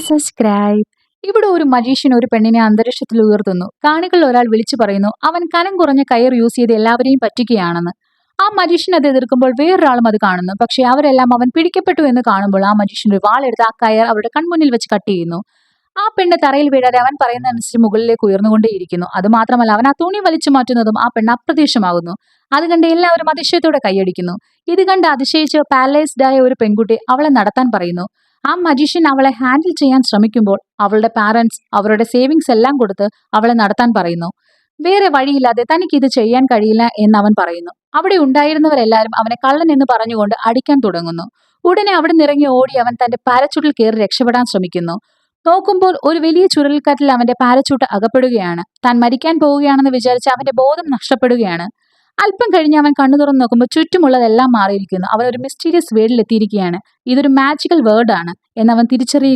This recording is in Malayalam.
സബ്സ്ക്രൈബ്. ഇവിടെ ഒരു മജീഷ്യൻ ഒരു പെണ്ണിനെ അന്തരീക്ഷത്തിൽ ഉയർത്തുന്നു. കാണികളിൽ ഒരാൾ വിളിച്ചു പറയുന്നു, അവൻ കനം കുറഞ്ഞ കയർ യൂസ് ചെയ്ത് എല്ലാവരെയും പറ്റിക്കുകയാണെന്ന്. ആ മജീഷ്യൻ അത് എതിർക്കുമ്പോൾ വേറൊരാളും അത് കാണുന്നു. പക്ഷെ അവരെല്ലാം അവൻ പിടിക്കപ്പെട്ടു എന്ന് കാണുമ്പോൾ ആ മജീഷ്യൻ ഒരു വാളെടുത്ത് ആ കയർ അവരുടെ കൺമുന്നിൽ വെച്ച് കട്ട് ചെയ്യുന്നു. ആ പെണ്ണ് തറയിൽ വീഴാതെ അവൻ പറയുന്നതനുസരിച്ച് മുകളിലേക്ക് ഉയർന്നുകൊണ്ടേയിരിക്കുന്നു. അതുമാത്രമല്ല, അവൻ ആ തുണി വലിച്ചു മാറ്റുന്നതും ആ പെണ്ണ് അപ്രത്യക്ഷമാകുന്നു. അത് കണ്ട് എല്ലാവരും അതിശയത്തോടെ കൈയടിക്കുന്നു. ഇത് കണ്ട് അതിശയിച്ച് പാരലൈസ്ഡ് ആയ ഒരു പെൺകുട്ടി അവളെ നടത്താൻ പറയുന്നു. ആ മജീഷ്യൻ അവളെ ഹാൻഡിൽ ചെയ്യാൻ ശ്രമിക്കുമ്പോൾ അവളുടെ പാരന്റ്സ് അവരുടെ സേവിങ്സ് എല്ലാം കൊടുത്ത് അവളെ നടത്താൻ പറയുന്നു. വേറെ വഴിയില്ലാതെ തനിക്ക് ഇത് ചെയ്യാൻ കഴിയില്ല എന്ന് അവൻ പറയുന്നു. അവിടെ ഉണ്ടായിരുന്നവരെല്ലാവരും അവനെ കള്ളൻ എന്ന് പറഞ്ഞുകൊണ്ട് അടിക്കാൻ തുടങ്ങുന്നു. ഉടനെ അവിടെ നിറങ്ങി ഓടി അവൻ തന്റെ പാരച്ചൂട്ടിൽ കയറി രക്ഷപ്പെടാൻ ശ്രമിക്കുന്നു. നോക്കുമ്പോൾ ഒരു വലിയ ചുഴലിക്കാറ്റിൽ അവന്റെ പാരച്ചൂട്ട് അകപ്പെടുകയാണ്. താൻ മരിക്കാൻ പോവുകയാണെന്ന് വിചാരിച്ച് അവന്റെ ബോധം നഷ്ടപ്പെടുകയാണ്. അല്പം കഴിഞ്ഞ് അവൻ കണ്ണു തുറന്ന് നോക്കുമ്പോൾ ചുറ്റുമുള്ളതെല്ലാം മാറിയിരിക്കുന്നു. അവൻ ഒരു മിസ്റ്റീരിയസ് വേൾഡിൽ എത്തിയിരിക്കുകയാണ്. ഇതൊരു മാജിക്കൽ വേർഡ് ആണ് എന്നവൻ തിരിച്ചറിയുക